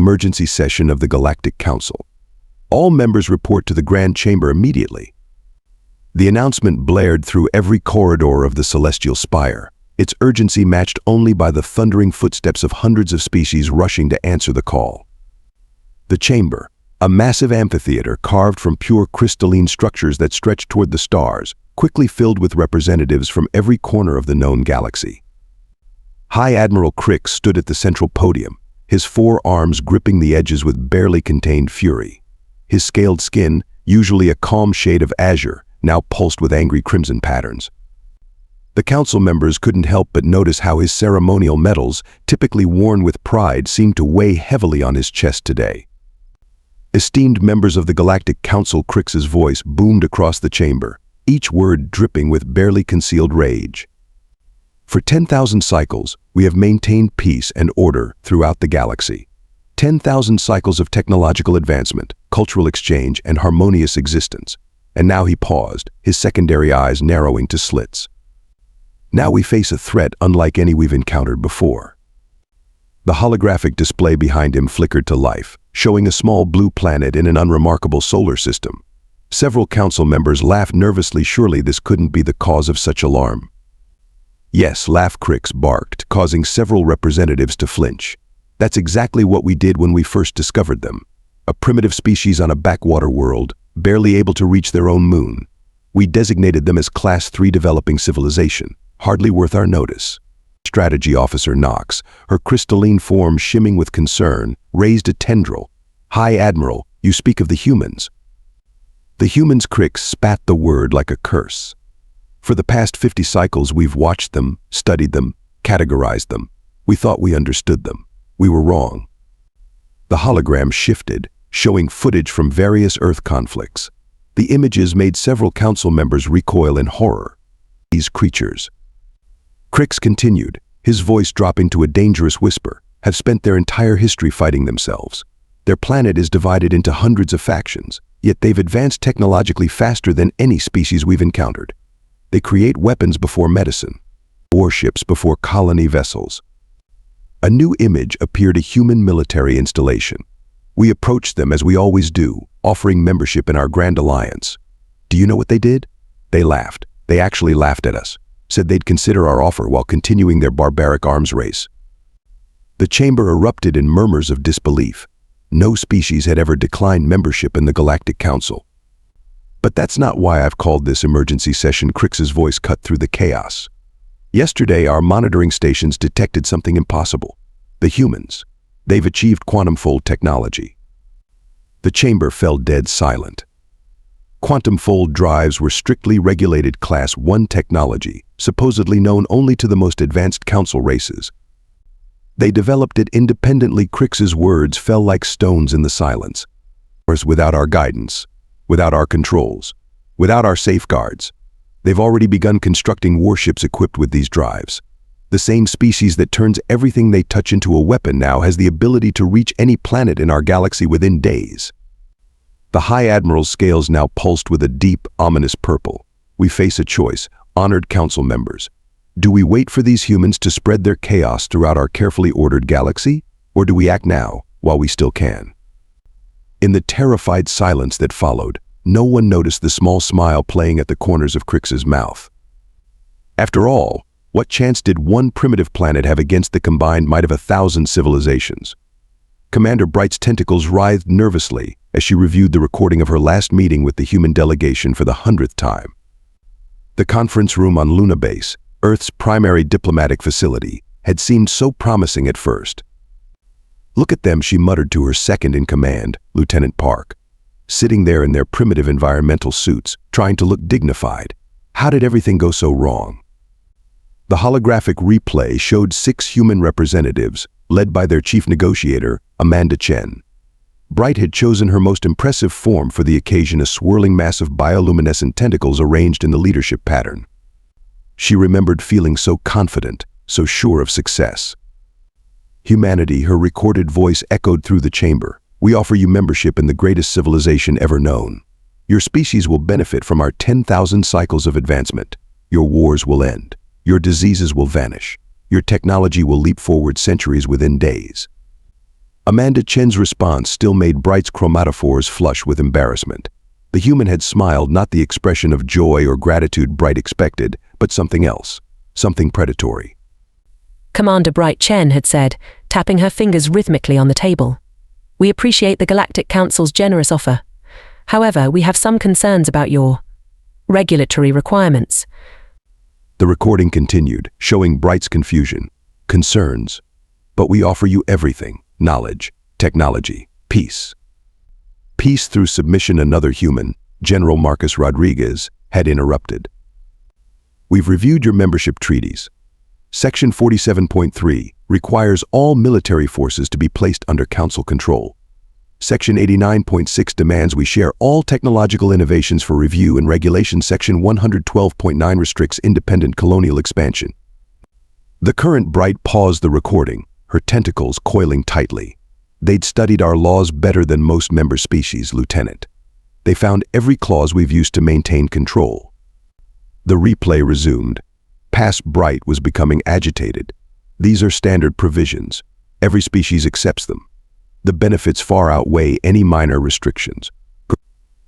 Emergency session of the Galactic Council. All members report to the Grand Chamber immediately. The announcement blared through every corridor of the celestial spire, its urgency matched only by the thundering footsteps of hundreds of species rushing to answer the call. The chamber, a massive amphitheater carved from pure crystalline structures that stretched toward the stars, quickly filled with representatives from every corner of the known galaxy. High Admiral Krix stood at the central podium, his four arms gripping the edges with barely contained fury. His scaled skin, usually a calm shade of azure, now pulsed with angry crimson patterns. The council members couldn't help but notice how his ceremonial medals, typically worn with pride, seemed to weigh heavily on his chest today. Esteemed members of the Galactic Council, Krix's voice boomed across the chamber, each word dripping with barely concealed rage. For 10,000 cycles, we have maintained peace and order throughout the galaxy. 10,000 cycles of technological advancement, cultural exchange, and harmonious existence. And now he paused, his secondary eyes narrowing to slits. Now we face a threat unlike any we've encountered before. The holographic display behind him flickered to life, showing a small blue planet in an unremarkable solar system. Several council members laughed nervously. Surely this couldn't be the cause of such alarm. Yes, Krix barked, causing several representatives to flinch. That's exactly what we did when we first discovered them. A primitive species on a backwater world, barely able to reach their own moon. We designated them as Class 3 developing civilization, hardly worth our notice. Strategy Officer Knox, her crystalline form shimming with concern, raised a tendril. High Admiral, you speak of the humans. The humans, Krix spat the word like a curse. For the past 50 cycles we've watched them, studied them, categorized them. We thought we understood them. We were wrong. The hologram shifted, showing footage from various Earth conflicts. The images made several council members recoil in horror. These creatures, Krix continued, his voice dropping to a dangerous whisper, have spent their entire history fighting themselves. Their planet is divided into hundreds of factions, yet they've advanced technologically faster than any species we've encountered. They create weapons before medicine, warships before colony vessels. A new image appeared, a human military installation. We approached them as we always do, offering membership in our Grand Alliance. Do you know what they did? They laughed. They actually laughed at us, said they'd consider our offer while continuing their barbaric arms race. The chamber erupted in murmurs of disbelief. No species had ever declined membership in the Galactic Council. But that's not why I've called this emergency session. Krix's voice cut through the chaos. Yesterday, our monitoring stations detected something impossible. The humans. They've achieved quantum-fold technology. The chamber fell dead silent. Quantum-fold drives were strictly regulated Class 1 technology, supposedly known only to the most advanced council races. They developed it independently. Krix's words fell like stones in the silence. Without our guidance, without our controls, without our safeguards. They've already begun constructing warships equipped with these drives. The same species that turns everything they touch into a weapon now has the ability to reach any planet in our galaxy within days. The High Admiral's scales now pulsed with a deep, ominous purple. We face a choice, honored council members. Do we wait for these humans to spread their chaos throughout our carefully ordered galaxy, or do we act now, while we still can? In the terrified silence that followed, no one noticed the small smile playing at the corners of Krix's mouth. After all, what chance did one primitive planet have against the combined might of 1,000 civilizations? Commander Bright's tentacles writhed nervously as she reviewed the recording of her last meeting with the human delegation for the 100th time. The conference room on Luna Base, Earth's primary diplomatic facility, had seemed so promising at first. Look at them, she muttered to her second-in-command, Lieutenant Park. Sitting there in their primitive environmental suits, trying to look dignified. How did everything go so wrong? The holographic replay showed 6 human representatives, led by their chief negotiator, Amanda Chen. Bright had chosen her most impressive form for the occasion, a swirling mass of bioluminescent tentacles arranged in the leadership pattern. She remembered feeling so confident, so sure of success. Humanity, her recorded voice echoed through the chamber. We offer you membership in the greatest civilization ever known. Your species will benefit from our 10,000 cycles of advancement. Your wars will end. Your diseases will vanish. Your technology will leap forward centuries within days. Amanda Chen's response still made Bright's chromatophores flush with embarrassment. The human had smiled, not the expression of joy or gratitude Bright expected, but something else, something predatory. Commander Bright Chen had said, tapping her fingers rhythmically on the table. We appreciate the Galactic Council's generous offer. However, we have some concerns about your regulatory requirements. The recording continued, showing Bright's confusion. Concerns. But we offer you everything: knowledge, technology, peace. Peace through submission. Another human, General Marcus Rodriguez, had interrupted. We've reviewed your membership treaties. Section 47.3 requires all military forces to be placed under Council control. Section 89.6 demands we share all technological innovations for review, and Regulation Section 112.9 restricts independent colonial expansion. The current Bright paused the recording, her tentacles coiling tightly. They'd studied our laws better than most member species, Lieutenant. They found every clause we've used to maintain control. The replay resumed. Past Bright was becoming agitated. These are standard provisions. Every species accepts them. The benefits far outweigh any minor restrictions.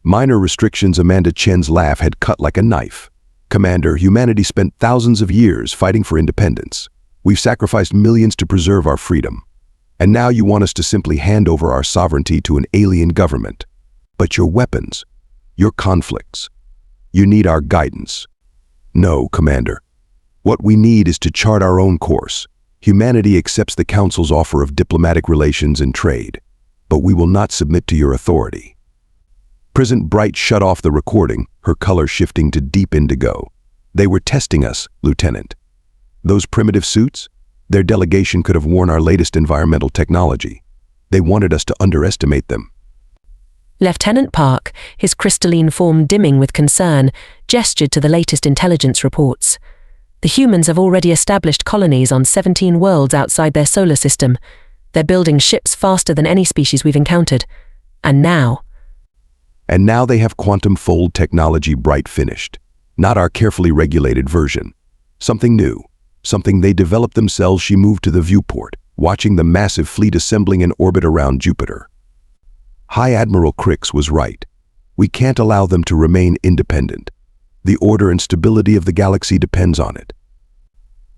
Minor restrictions? Amanda Chen's laugh had cut like a knife. Commander, humanity spent thousands of years fighting for independence. We've sacrificed millions to preserve our freedom. And now you want us to simply hand over our sovereignty to an alien government. But your weapons, your conflicts, you need our guidance. No, Commander. What we need is to chart our own course. Humanity accepts the Council's offer of diplomatic relations and trade, but we will not submit to your authority. President Bright shut off the recording, her color shifting to deep indigo. They were testing us, Lieutenant. Those primitive suits? Their delegation could have worn our latest environmental technology. They wanted us to underestimate them. Lieutenant Park, his crystalline form dimming with concern, gestured to the latest intelligence reports. The humans have already established colonies on 17 worlds outside their solar system. They're building ships faster than any species we've encountered. And now they have quantum fold technology. Bright finished. Not our carefully regulated version. Something new. Something they developed themselves. She moved to the viewport, watching the massive fleet assembling in orbit around Jupiter. High Admiral Krix was right. We can't allow them to remain independent. The order and stability of the galaxy depends on it.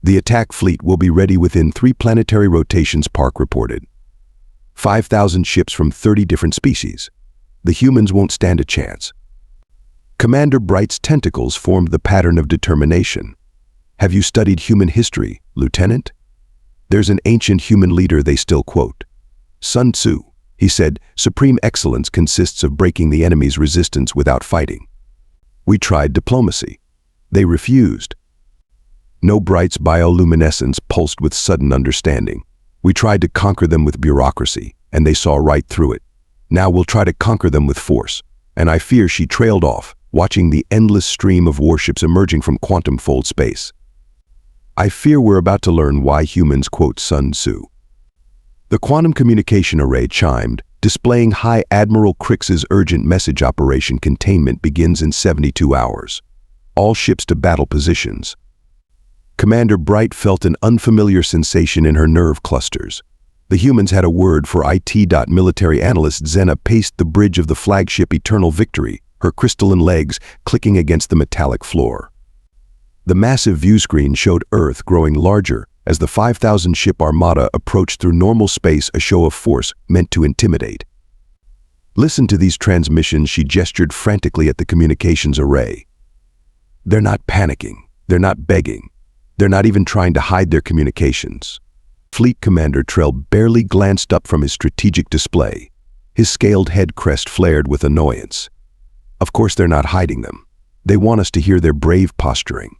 The attack fleet will be ready within 3 planetary rotations, Park reported. 5,000 ships from 30 different species. The humans won't stand a chance. Commander Bright's tentacles formed the pattern of determination. Have you studied human history, Lieutenant? There's an ancient human leader they still quote. Sun Tzu. He said, "Supreme excellence consists of breaking the enemy's resistance without fighting." We tried diplomacy. They refused. No. Bright's bioluminescence pulsed with sudden understanding. We tried to conquer them with bureaucracy, and they saw right through it. Now we'll try to conquer them with force. And I fear she trailed off, watching the endless stream of warships emerging from quantum fold space. I fear we're about to learn why humans quote Sun Tzu. The quantum communication array chimed, displaying High Admiral Krix's urgent message. Operation containment begins in 72 hours. All ships to battle positions. Commander Bright felt an unfamiliar sensation in her nerve clusters. The humans had a word for it. Military analyst Zena paced the bridge of the flagship Eternal Victory, her crystalline legs clicking against the metallic floor. The massive viewscreen showed Earth growing larger as the 5,000-ship armada approached through normal space, a show of force meant to intimidate. Listen to these transmissions. She gestured frantically at the communications array. They're not panicking. They're not begging. They're not even trying to hide their communications. Fleet Commander Trell barely glanced up from his strategic display. His scaled head crest flared with annoyance. Of course they're not hiding them. They want us to hear their brave posturing.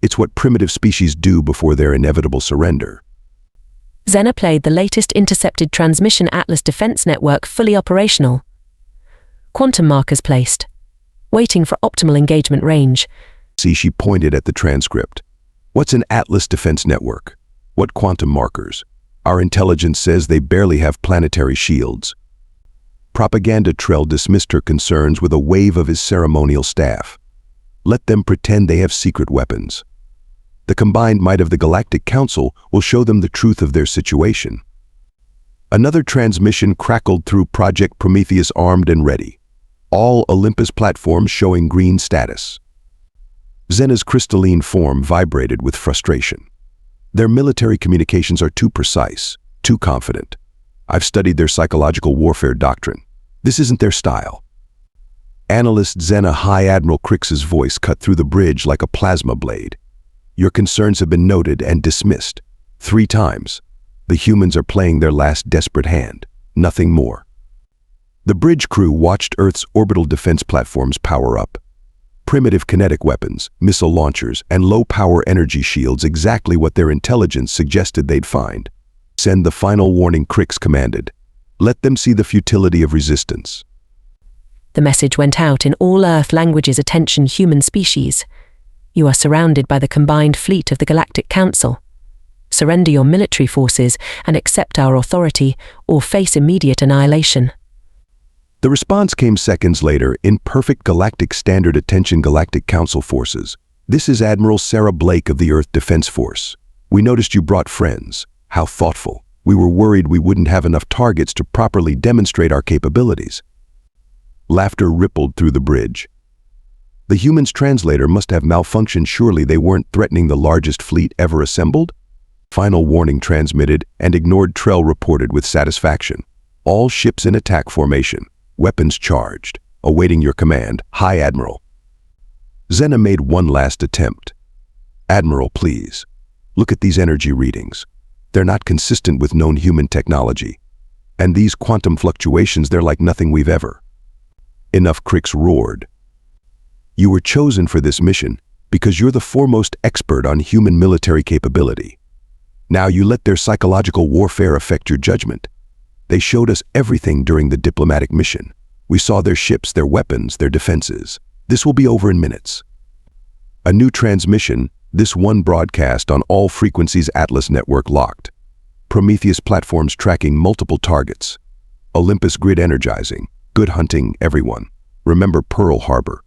It's what primitive species do before their inevitable surrender. Zena played the latest intercepted transmission. Atlas Defense Network fully operational. Quantum markers placed. Waiting for optimal engagement range. See, she pointed at the transcript. What's an Atlas Defense Network? What quantum markers? Our intelligence says they barely have planetary shields. Propaganda. Trell dismissed her concerns with a wave of his ceremonial staff. Let them pretend they have secret weapons. The combined might of the Galactic Council will show them the truth of their situation. Another transmission crackled through Project Prometheus, armed and ready. All Olympus platforms showing green status. Xena's crystalline form vibrated with frustration. Their military communications are too precise, too confident. I've studied their psychological warfare doctrine. This isn't their style. Analyst Xena High Admiral Krix's voice cut through the bridge like a plasma blade. Your concerns have been noted and dismissed. 3 times. The humans are playing their last desperate hand. Nothing more. The bridge crew watched Earth's orbital defense platforms power up. Primitive kinetic weapons, missile launchers, and low-power energy shields, exactly what their intelligence suggested they'd find. Send the final warning, Krix commanded. Let them see the futility of resistance. The message went out in all Earth languages. Attention, human species. You are surrounded by the combined fleet of the Galactic Council. Surrender your military forces and accept our authority, or face immediate annihilation. The response came seconds later in perfect galactic standard. Attention, Galactic Council forces. This is Admiral Sarah Blake of the Earth Defense Force. We noticed you brought friends. How thoughtful. We were worried we wouldn't have enough targets to properly demonstrate our capabilities. Laughter rippled through the bridge. The human's translator must have malfunctioned. Surely they weren't threatening the largest fleet ever assembled? Final warning transmitted, and ignored. Trell reported with satisfaction. All ships in attack formation. Weapons charged. Awaiting your command, High Admiral. Xena made one last attempt. Admiral, please. Look at these energy readings. They're not consistent with known human technology. And these quantum fluctuations, they're like nothing we've ever. Enough, Krix roared. You were chosen for this mission because you're the foremost expert on human military capability. Now you let their psychological warfare affect your judgment. They showed us everything during the diplomatic mission. We saw their ships, their weapons, their defenses. This will be over in minutes. A new transmission, this one broadcast on all frequencies. Atlas network locked. Prometheus platforms tracking multiple targets. Olympus grid energizing. Good hunting, everyone. Remember Pearl Harbor.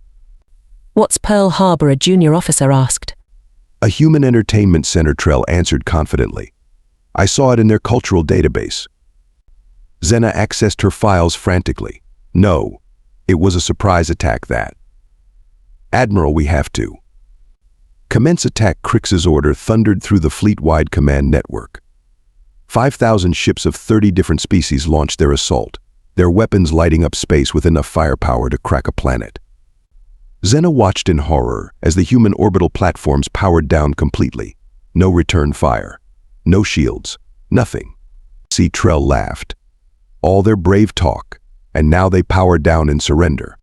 What's Pearl Harbor? A junior officer asked. A human entertainment center, Trell answered confidently. I saw it in their cultural database. Xena accessed her files frantically. No, it was a surprise attack. That. Admiral, we have to. Commence attack. Krix's order thundered through the fleet-wide command network. 5,000 ships of 30 different species launched their assault, their weapons lighting up space with enough firepower to crack a planet. Xena watched in horror as the human orbital platforms powered down completely. No return fire. No shields. Nothing. See, Trell laughed. All their brave talk, and now they powered down in surrender.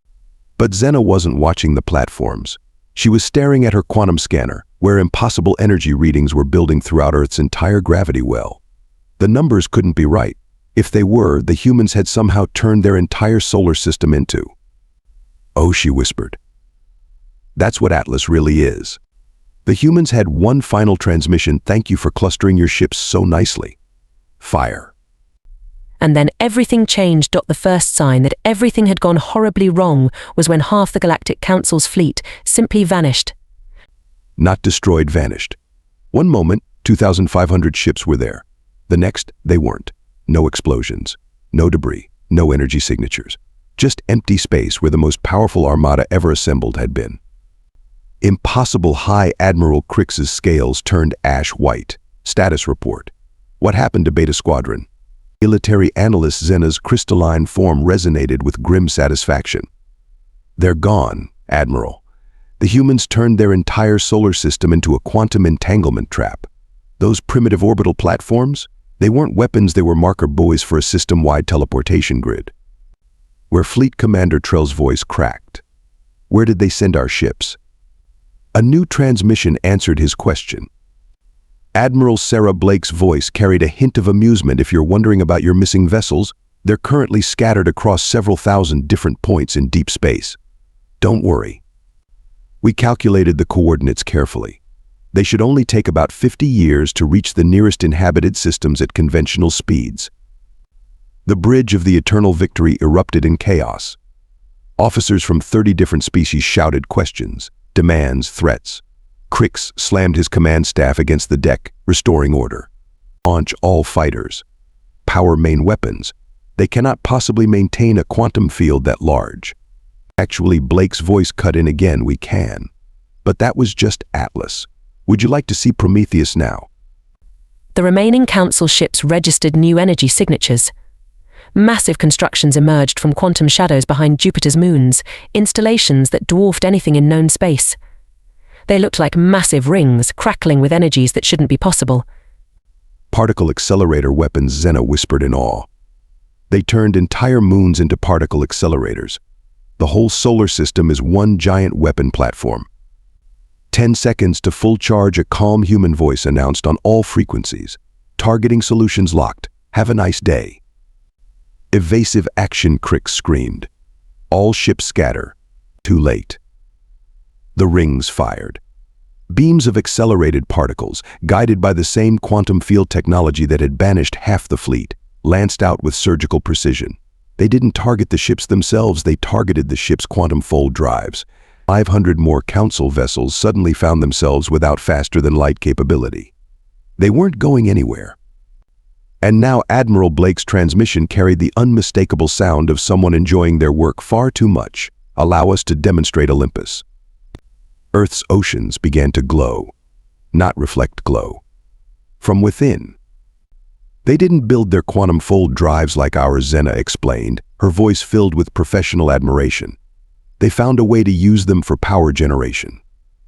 But Xena wasn't watching the platforms. She was staring at her quantum scanner, where impossible energy readings were building throughout Earth's entire gravity well. The numbers couldn't be right. If they were, the humans had somehow turned their entire solar system into. Oh, she whispered. That's what Atlas really is. The humans had one final transmission. Thank you for clustering your ships so nicely. Fire. And then everything changed. The first sign that everything had gone horribly wrong was when half the Galactic Council's fleet simply vanished. Not destroyed, vanished. One moment, 2,500 ships were there. The next, they weren't. No explosions, no debris, no energy signatures. Just empty space where the most powerful armada ever assembled had been. Impossible. High Admiral Krix's scales turned ash white. Status report. What happened to Beta Squadron? Military analyst Xena's crystalline form resonated with grim satisfaction. They're gone, Admiral. The humans turned their entire solar system into a quantum entanglement trap. Those primitive orbital platforms? They weren't weapons, they were marker buoys for a system-wide teleportation grid. Where Fleet Commander Trell's voice cracked. Where did they send our ships? A new transmission answered his question. Admiral Sarah Blake's voice carried a hint of amusement. If you're wondering about your missing vessels, they're currently scattered across several thousand different points in deep space. Don't worry. We calculated the coordinates carefully. They should only take about 50 years to reach the nearest inhabited systems at conventional speeds. The bridge of the Eternal Victory erupted in chaos. Officers from 30 different species shouted questions, demands, threats. Krix slammed his command staff against the deck, restoring order. Launch all fighters. power main weapons. They cannot possibly maintain a quantum field that large. Actually, Blake's voice cut in again, we can. But that was just Atlas. Would you like to see Prometheus now? The remaining Council ships registered new energy signatures. Massive constructions emerged from quantum shadows behind Jupiter's moons, installations that dwarfed anything in known space. They looked like massive rings, crackling with energies that shouldn't be possible. Particle accelerator weapons, Zena whispered in awe. They turned entire moons into particle accelerators. The whole solar system is one giant weapon platform. 10 seconds to full charge, a calm human voice announced on all frequencies. Targeting solutions locked. Have a nice day. Evasive action, Krix screamed. All ships scatter. Too late. The rings fired. Beams of accelerated particles, guided by the same quantum field technology that had banished half the fleet, lanced out with surgical precision. They didn't target the ships themselves, they targeted the ship's quantum fold drives. 500 more Council vessels suddenly found themselves without faster-than-light capability. They weren't going anywhere. And now Admiral Blake's transmission carried the unmistakable sound of someone enjoying their work far too much. Allow us to demonstrate Olympus. Earth's oceans began to glow, not reflect glow. From within. They didn't build their quantum fold drives like ours, Zena explained, her voice filled with professional admiration. They found a way to use them for power generation.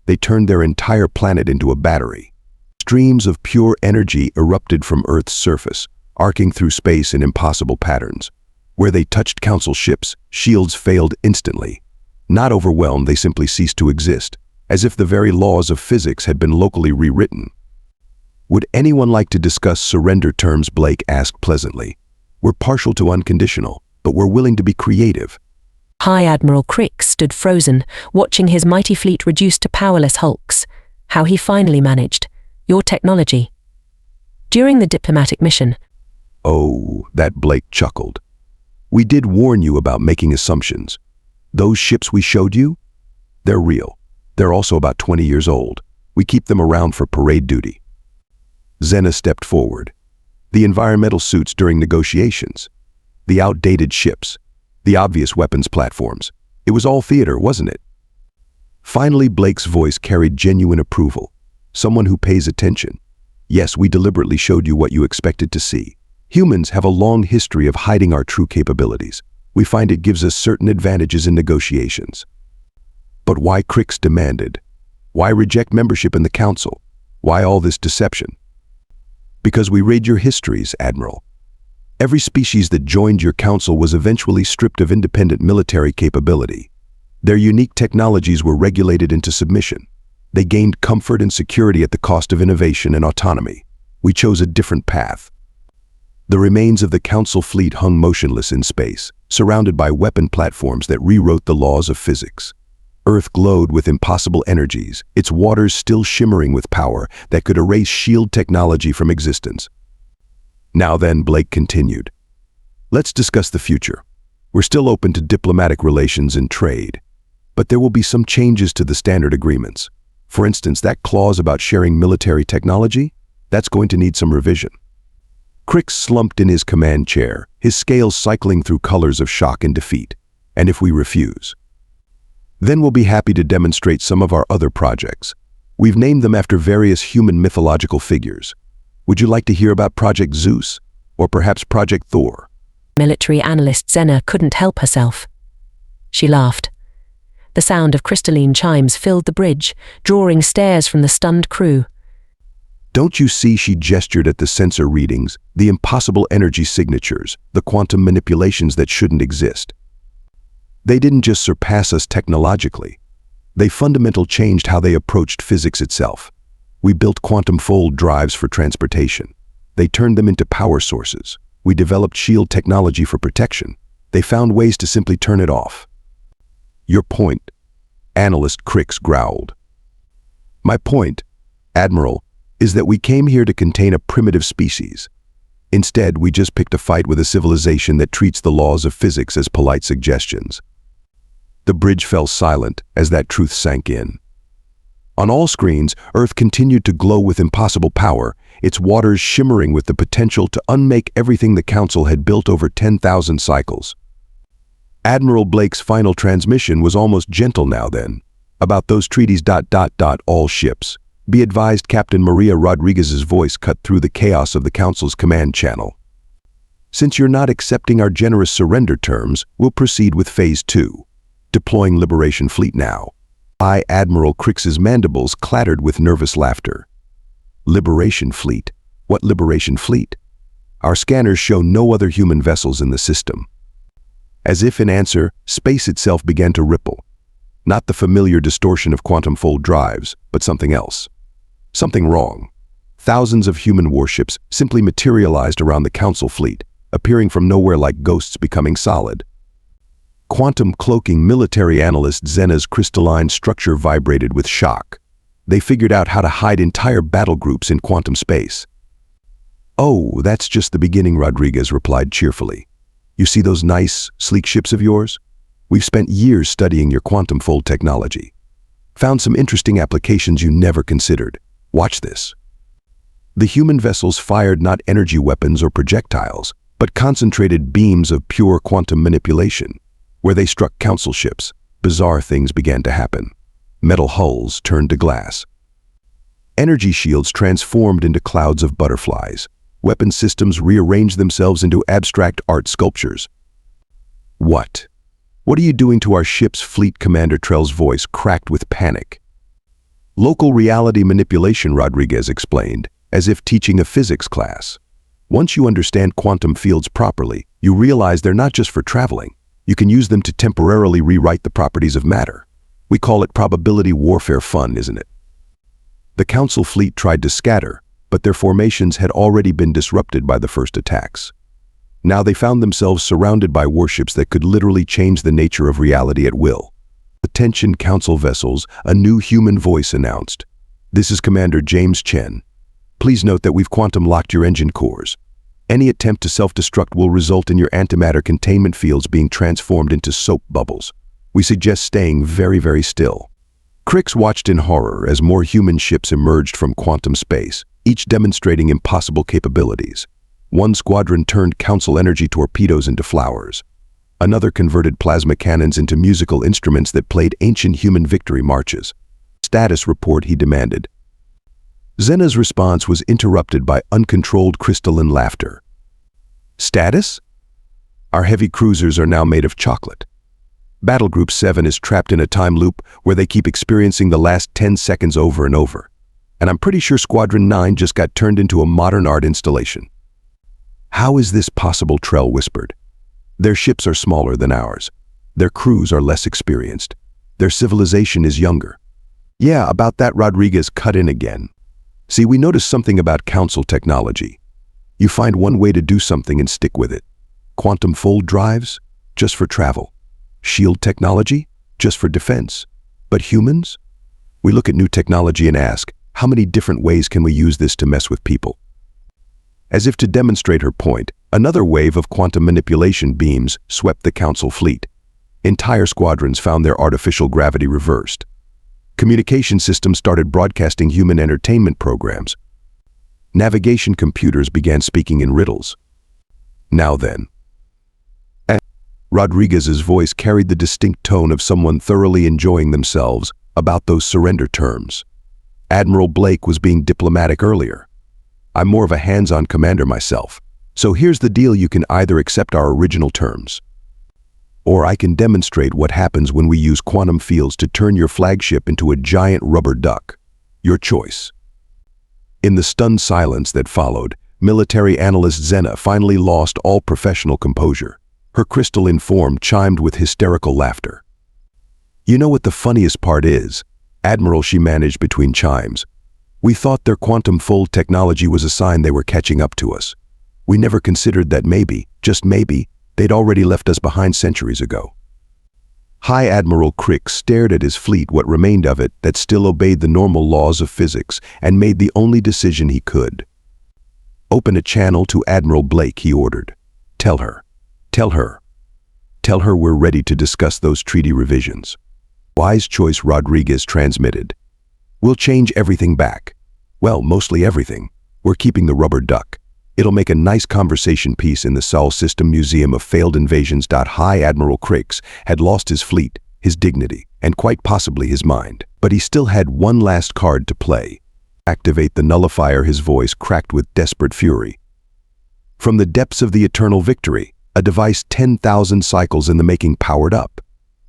They turned their entire planet into a battery. Streams of pure energy erupted from Earth's surface, arcing through space in impossible patterns. Where they touched Council ships, shields failed instantly. Not overwhelmed, they simply ceased to exist, as if the very laws of physics had been locally rewritten. Would anyone like to discuss surrender terms? Blake asked pleasantly. We're partial to unconditional, but we're willing to be creative. High Admiral Krix stood frozen, watching his mighty fleet reduced to powerless hulks. How he finally managed. Your technology. During the diplomatic mission. Oh, that Blake chuckled. We did warn you about making assumptions. Those ships we showed you? They're real. They're also about 20 years old. We keep them around for parade duty. Zena stepped forward. The environmental suits during negotiations. The outdated ships. The obvious weapons platforms. It was all theater, wasn't it? Finally, Blake's voice carried genuine approval. Someone who pays attention. Yes, we deliberately showed you what you expected to see. Humans have a long history of hiding our true capabilities. We find it gives us certain advantages in negotiations. But why, Krix demanded? Why reject membership in the Council? Why all this deception? Because we read your histories, Admiral. Every species that joined your Council was eventually stripped of independent military capability. Their unique technologies were regulated into submission. They gained comfort and security at the cost of innovation and autonomy. We chose a different path. The remains of the Council fleet hung motionless in space, surrounded by weapon platforms that rewrote the laws of physics. Earth glowed with impossible energies, its waters still shimmering with power that could erase shield technology from existence. Now then, Blake continued. Let's discuss the future. We're still open to diplomatic relations and trade, but there will be some changes to the standard agreements. For instance, that clause about sharing military technology, that's going to need some revision. Krix slumped in his command chair, his scales cycling through colors of shock and defeat. And if we refuse? Then we'll be happy to demonstrate some of our other projects. We've named them after various human mythological figures. Would you like to hear about Project Zeus? Or perhaps Project Thor? Military analyst Zena couldn't help herself. She laughed. The sound of crystalline chimes filled the bridge, drawing stares from the stunned crew. Don't you see, she gestured at the sensor readings, the impossible energy signatures, the quantum manipulations that shouldn't exist. They didn't just surpass us technologically. They fundamentally changed how they approached physics itself. We built quantum fold drives for transportation. They turned them into power sources. We developed shield technology for protection. They found ways to simply turn it off. Your point, Analyst Krix growled. My point, Admiral, is that we came here to contain a primitive species. Instead, we just picked a fight with a civilization that treats the laws of physics as polite suggestions. The bridge fell silent as that truth sank in. On all screens, Earth continued to glow with impossible power, its waters shimmering with the potential to unmake everything the Council had built over 10,000 cycles. Admiral Blake's final transmission was almost gentle now then. About those treaties ... all ships. Be advised, Captain Maria Rodriguez's voice cut through the chaos of the Council's command channel. Since you're not accepting our generous surrender terms, we'll proceed with Phase 2. Deploying Liberation Fleet now. High Admiral Krix's mandibles clattered with nervous laughter. Liberation Fleet? What Liberation Fleet? Our scanners show no other human vessels in the system. As if in answer, space itself began to ripple. Not the familiar distortion of quantum fold drives, but something else. Something wrong. Thousands of human warships simply materialized around the Council fleet, appearing from nowhere like ghosts becoming solid. Quantum cloaking military analyst Zena's crystalline structure vibrated with shock. They figured out how to hide entire battle groups in quantum space. "Oh, that's just the beginning," Rodriguez replied cheerfully. "You see those nice, sleek ships of yours? We've spent years studying your quantum fold technology. Found some interesting applications you never considered. Watch this." The human vessels fired not energy weapons or projectiles, but concentrated beams of pure quantum manipulation. Where they struck Council ships, bizarre things began to happen. Metal hulls turned to glass. Energy shields transformed into clouds of butterflies. Weapon systems rearranged themselves into abstract art sculptures. "What? What are you doing to our ship's fleet?" Commander Trell's voice cracked with panic. "Local reality manipulation," Rodriguez explained, as if teaching a physics class. "Once you understand quantum fields properly, you realize they're not just for traveling. You can use them to temporarily rewrite the properties of matter. We call it probability warfare fun, isn't it?" The Council fleet tried to scatter, but their formations had already been disrupted by the first attacks. Now they found themselves surrounded by warships that could literally change the nature of reality at will. "Attention Council vessels," a new human voice announced. "This is Commander James Chen. Please note that we've quantum-locked your engine cores. Any attempt to self-destruct will result in your antimatter containment fields being transformed into soap bubbles. We suggest staying very, very still." Krix watched in horror as more human ships emerged from quantum space, each demonstrating impossible capabilities. One squadron turned Council energy torpedoes into flowers. Another converted plasma cannons into musical instruments that played ancient human victory marches. "Status report," he demanded. Zena's response was interrupted by uncontrolled crystalline laughter. "Status? Our heavy cruisers are now made of chocolate. Battle Group 7 is trapped in a time loop where they keep experiencing the last 10 seconds over and over. And I'm pretty sure Squadron 9 just got turned into a modern art installation." "How is this possible?" Trell whispered. "Their ships are smaller than ours. Their crews are less experienced. Their civilization is younger." "Yeah, about that," Rodriguez cut in again. "See, we noticed something about Council technology. You find one way to do something and stick with it. Quantum fold drives? Just for travel. Shield technology? Just for defense. But humans? We look at new technology and ask, how many different ways can we use this to mess with people?" As if to demonstrate her point, another wave of quantum manipulation beams swept the Council fleet. Entire squadrons found their artificial gravity reversed. Communication systems started broadcasting human entertainment programs. Navigation computers began speaking in riddles. "Now then." Rodriguez's voice carried the distinct tone of someone thoroughly enjoying themselves about those surrender terms. Admiral Blake was being diplomatic earlier. "I'm more of a hands-on commander myself. So here's the deal: you can either accept our original terms, or I can demonstrate what happens when we use quantum fields to turn your flagship into a giant rubber duck. Your choice." In the stunned silence that followed, military analyst Zena finally lost all professional composure. Her crystalline form chimed with hysterical laughter. "You know what the funniest part is, Admiral," she managed between chimes. "We thought their quantum fold technology was a sign they were catching up to us. We never considered that maybe, just maybe, they'd already left us behind centuries ago." High Admiral Krix stared at his fleet, what remained of it, that still obeyed the normal laws of physics, and made the only decision he could. "Open a channel to Admiral Blake," he ordered. Tell her we're ready to discuss those treaty revisions." "Wise choice," Rodriguez transmitted. "We'll change everything back. Well, mostly everything. We're keeping the rubber duck. It'll make a nice conversation piece in the Sol System Museum of Failed Invasions. High Admiral Krix had lost his fleet, his dignity, and quite possibly his mind. But he still had one last card to play. Activate the nullifier, his voice cracked with desperate fury. From the depths of the eternal victory, a device 10,000 cycles in the making powered up.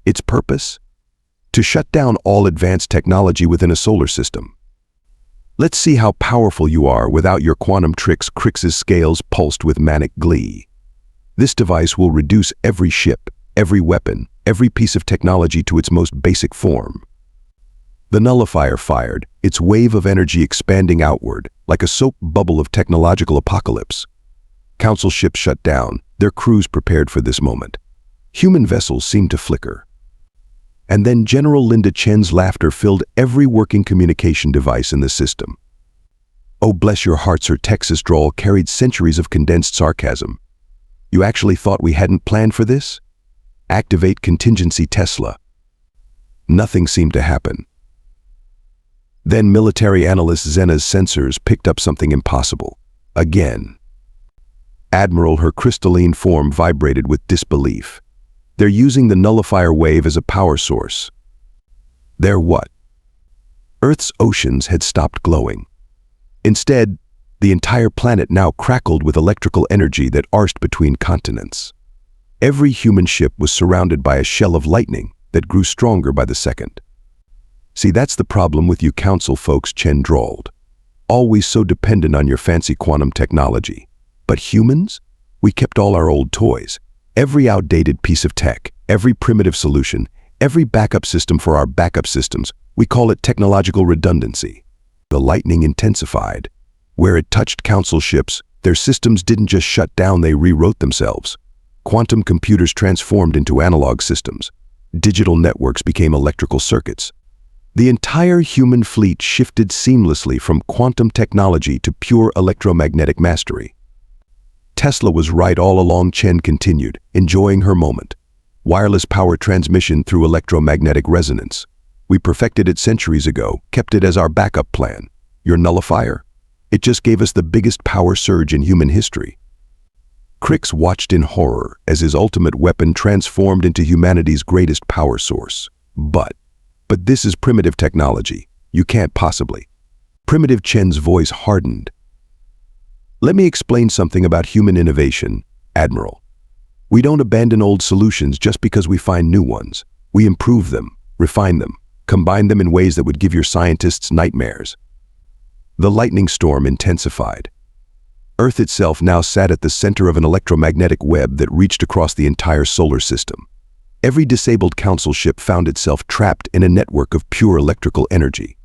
Its purpose? To shut down all advanced technology within a solar system. Let's see how powerful you are without your quantum tricks. Krix's scales pulsed with manic glee. This device will reduce every ship, every weapon, every piece of technology to its most basic form. The nullifier fired, its wave of energy expanding outward, like a soap bubble of technological apocalypse. Council ships shut down, their crews prepared for this moment. Human vessels seemed to flicker. And then General Linda Chen's laughter filled every working communication device in the system. Oh, bless your hearts, her Texas drawl carried centuries of condensed sarcasm. You actually thought we hadn't planned for this? Activate contingency Tesla. Nothing seemed to happen. Then military analyst Zena's sensors picked up something impossible. Again. Admiral, her crystalline form vibrated with disbelief. They're using the nullifier wave as a power source. They're what? Earth's oceans had stopped glowing. Instead, the entire planet now crackled with electrical energy that arced between continents. Every human ship was surrounded by a shell of lightning that grew stronger by the second. See, that's the problem with you council folks, Chen drawled. Always so dependent on your fancy quantum technology. But humans? We kept all our old toys. Every outdated piece of tech, every primitive solution, every backup system for our backup systems, we call it technological redundancy. The lightning intensified. Where it touched council ships, their systems didn't just shut down, they rewrote themselves. Quantum computers transformed into analog systems. Digital networks became electrical circuits. The entire human fleet shifted seamlessly from quantum technology to pure electromagnetic mastery. Tesla was right all along, Chen continued, enjoying her moment. Wireless power transmission through electromagnetic resonance. We perfected it centuries ago, kept it as our backup plan. Your nullifier? It just gave us the biggest power surge in human history. Krix watched in horror as his ultimate weapon transformed into humanity's greatest power source. But this is primitive technology. You can't possibly. Primitive Chen's voice hardened. Let me explain something about human innovation, Admiral. We don't abandon old solutions just because we find new ones. We improve them, refine them, combine them in ways that would give your scientists nightmares. The lightning storm intensified. Earth itself now sat at the center of an electromagnetic web that reached across the entire solar system. Every disabled council ship found itself trapped in a network of pure electrical energy.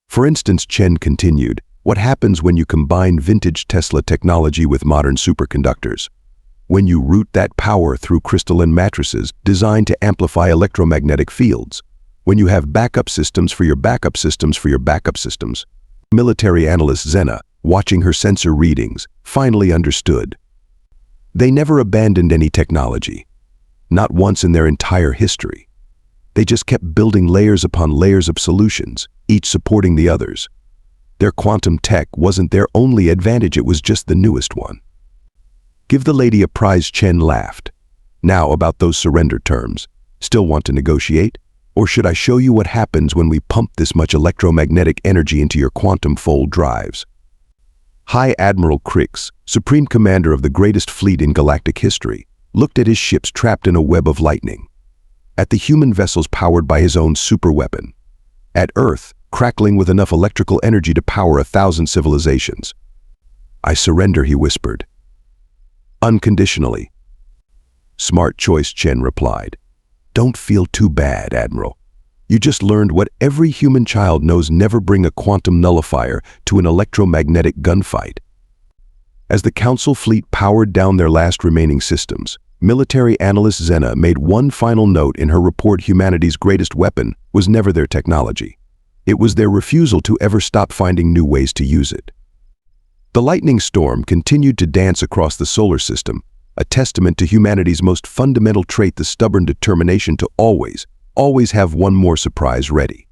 For instance, Chen continued, what happens when you combine vintage Tesla technology with modern superconductors? When you route that power through crystalline matrices designed to amplify electromagnetic fields? When you have backup systems for your backup systems for your backup systems? Military analyst Zena, watching her sensor readings, finally understood. They never abandoned any technology. Not once in their entire history. They just kept building layers upon layers of solutions, each supporting the others. Their quantum tech wasn't their only advantage, it was just the newest one. Give the lady a prize, Chen laughed. Now about those surrender terms. Still want to negotiate? Or should I show you what happens when we pump this much electromagnetic energy into your quantum fold drives? High Admiral Krix, Supreme Commander of the greatest fleet in galactic history, looked at his ships trapped in a web of lightning. At the human vessels powered by his own superweapon. At Earth, crackling with enough electrical energy to power 1,000 civilizations. I surrender, he whispered. Unconditionally. Smart choice, Chen replied. Don't feel too bad, Admiral. You just learned what every human child knows: never bring a quantum nullifier to an electromagnetic gunfight. As the Council fleet powered down their last remaining systems, military analyst Zena made one final note in her report: humanity's greatest weapon was never their technology. It was their refusal to ever stop finding new ways to use it. The lightning storm continued to dance across the solar system, a testament to humanity's most fundamental trait: the stubborn determination to always have one more surprise ready.